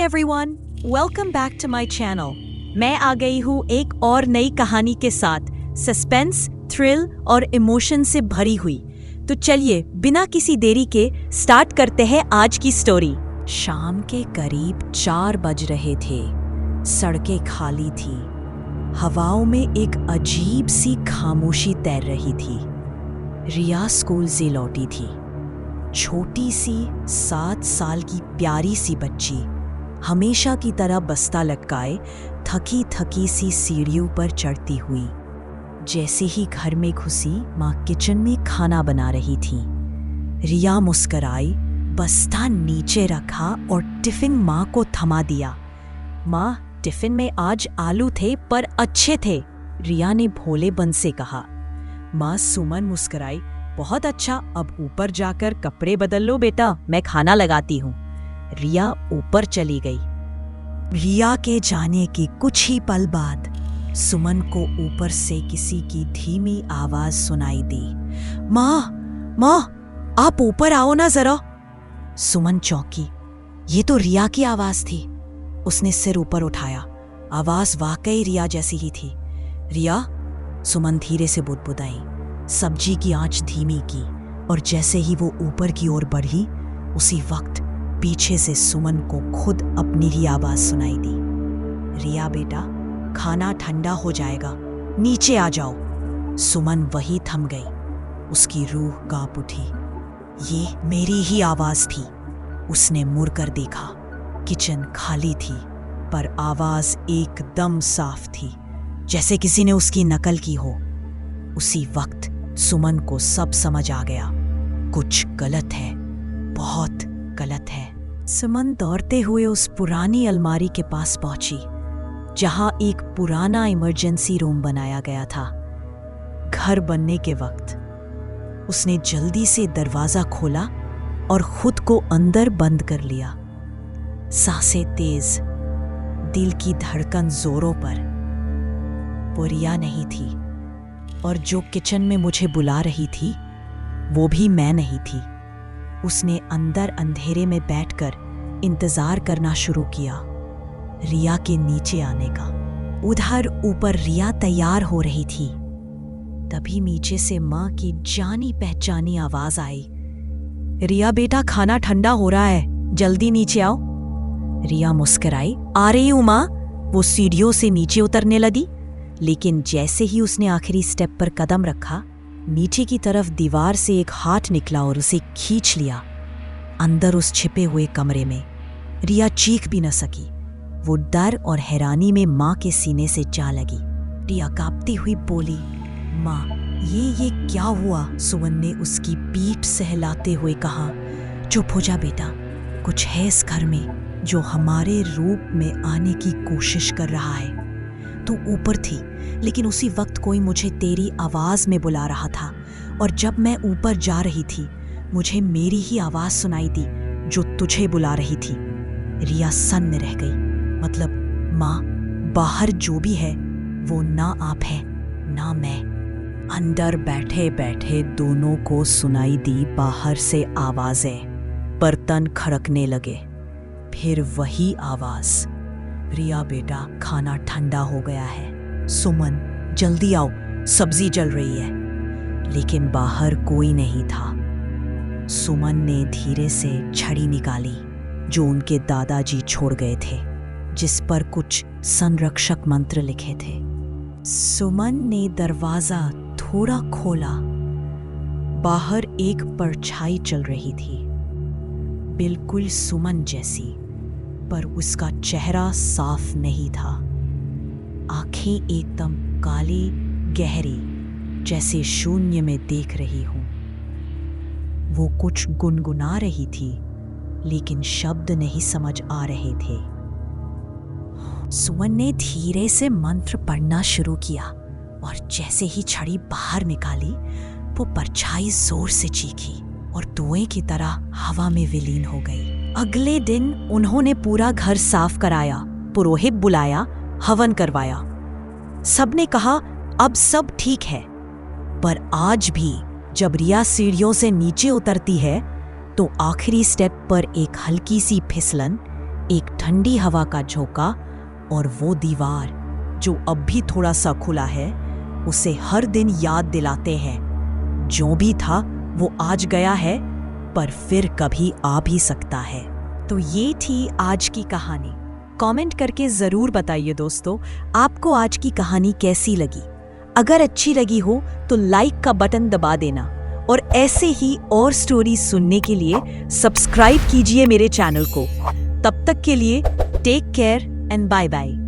Everyone, welcome back to my channel. मैं आ गई हूँ एक और नई कहानी के साथ, सस्पेंस, थ्रिल और इमोशन से भरी हुई। तो चलिए बिना किसी देरी के स्टार्ट करते हैं आज की स्टोरी। शाम के करीब 4 बज रहे थे। सड़कें खाली थी। हवाओं में एक अजीब सी खामोशी तैर रही थी। रिया स्कूल से लौटी थी। छोटी सी 7 साल की प्यारी सी बच्ची, हमेशा की तरह बस्ता लटकाए थकी थकी सी सीढ़ियों पर चढ़ती हुई। जैसे ही घर में घुसी, माँ किचन में खाना बना रही थी। रिया मुस्कराई, बस्ता नीचे रखा और टिफिन माँ को थमा दिया। माँ, टिफिन में आज आलू थे पर अच्छे थे, रिया ने भोलेपन से कहा। माँ सुमन मुस्कराई, बहुत अच्छा, अब ऊपर जाकर कपड़े बदल लो बेटा, मैं खाना लगाती हूँ। रिया ऊपर चली गई। रिया के जाने के कुछ ही पल बाद सुमन को ऊपर से किसी की धीमी आवाज सुनाई दी। माँ, माँ, आप ऊपर आओ ना जरा। सुमन चौंकी। ये तो रिया की आवाज थी। उसने सिर ऊपर उठाया। आवाज वाकई रिया जैसी ही थी। रिया, सुमन धीरे से बुदबुदाई। सब्जी की आंच धीमी की और जैसे ही वो ऊपर की ओर बढ़ी, उसी वक्त पीछे से सुमन को खुद अपनी ही आवाज सुनाई दी। रिया बेटा, खाना ठंडा हो जाएगा, नीचे आ जाओ। सुमन वही थम गई। उसकी रूह कांप उठी। ये मेरी ही आवाज थी। उसने मुड़कर देखा। किचन खाली थी पर आवाज एकदम साफ थी, जैसे किसी ने उसकी नकल की हो। उसी वक्त सुमन को सब समझ आ गया। कुछ गलत है, बहुत गलत है। सुमन दौड़ते हुए उस पुरानी अलमारी के पास पहुंची, जहां एक पुराना इमरजेंसी रूम बनाया गया था। घर बनने के वक्त उसने जल्दी से दरवाजा खोला और खुद को अंदर बंद कर लिया। सांसें तेज, दिल की धड़कन जोरों पर। वो रिया नहीं थी, और जो किचन में मुझे बुला रही थी वो भी मैं नहीं थी। उसने अंदर अंधेरे में बैठकर इंतजार करना शुरू किया, रिया के नीचे आने का। उधर ऊपर रिया तैयार हो रही थी। तभी नीचे से माँ की जानी पहचानी आवाज आई। रिया बेटा, खाना ठंडा हो रहा है, जल्दी नीचे आओ। रिया मुस्कुराई। आ रही हूं माँ। वो सीढ़ियों से नीचे उतरने लगी, लेकिन जैसे ही उसने आखिरी स्टेप पर कदम रखा, नीचे की तरफ दीवार से एक हाथ निकला और उसे खींच लिया। अंदर उस छिपे हुए कमरे में रिया चीख भी न सकी। वो डर और हैरानी में माँ के सीने से जा लगी। रिया कांपती हुई बोली, माँ, ये क्या हुआ? सुमन ने उसकी पीठ सहलाते हुए कहा। चुप हो जा बेटा, कुछ है इस घर में जो हमारे रूप में आने की कोशिश कर रहा है। तू ऊपर थी, लेकिन उसी वक्त कोई मुझे तेरी आवाज में बुला रहा था, और जब मैं ऊपर जा रही थी मुझे मेरी ही आवाज सुनाई दी जो तुझे बुला रही थी। रिया सन्न रह गई। मतलब माँ, बाहर जो भी है वो ना आप है ना मैं। अंदर बैठे बैठे दोनों को सुनाई दी बाहर से आवाजें। बर्तन खड़कने लगे। फिर वही आवाज, रिया बेटा, खाना ठंडा हो गया है। सुमन, जल्दी आओ, सब्जी जल रही है। लेकिन बाहर कोई नहीं था। सुमन ने धीरे से छड़ी निकाली जो उनके दादाजी छोड़ गए थे, जिस पर कुछ संरक्षक मंत्र लिखे थे। सुमन ने दरवाजा थोड़ा खोला। बाहर एक परछाई चल रही थी, बिल्कुल सुमन जैसी, पर उसका चेहरा साफ नहीं था। आंखें एकदम काली, गहरी, जैसे शून्य में देख रही हूं। वो कुछ गुनगुना रही थी, लेकिन शब्द नहीं समझ आ रहे थे। सुमन ने धीरे से मंत्र पढ़ना शुरू किया, और जैसे ही छड़ी बाहर निकाली, वो परछाई जोर से चीखी और धुएं की तरह हवा में विलीन हो गई। अगले दिन उन्होंने पूरा घर साफ कराया, पुरोहित बुलाया, हवन करवाया। सबने कहा अब सब ठीक है। पर आज भी जब रिया सीढ़ियों से नीचे उतरती है तो आखिरी स्टेप पर एक हल्की सी फिसलन, एक ठंडी हवा का झोंका और वो दीवार जो अब भी थोड़ा सा खुला है, उसे हर दिन याद दिलाते हैं जो भी था वो आज गया है पर फिर कभी आ भी सकता है। तो ये थी आज की कहानी। कमेंट करके ज़रूर बताइए दोस्तों, आपको आज की कहानी कैसी लगी। अगर अच्छी लगी हो तो लाइक का बटन दबा देना और ऐसे ही और स्टोरीज सुनने के लिए सब्सक्राइब कीजिए मेरे चैनल को। तब तक के लिए take care and bye bye.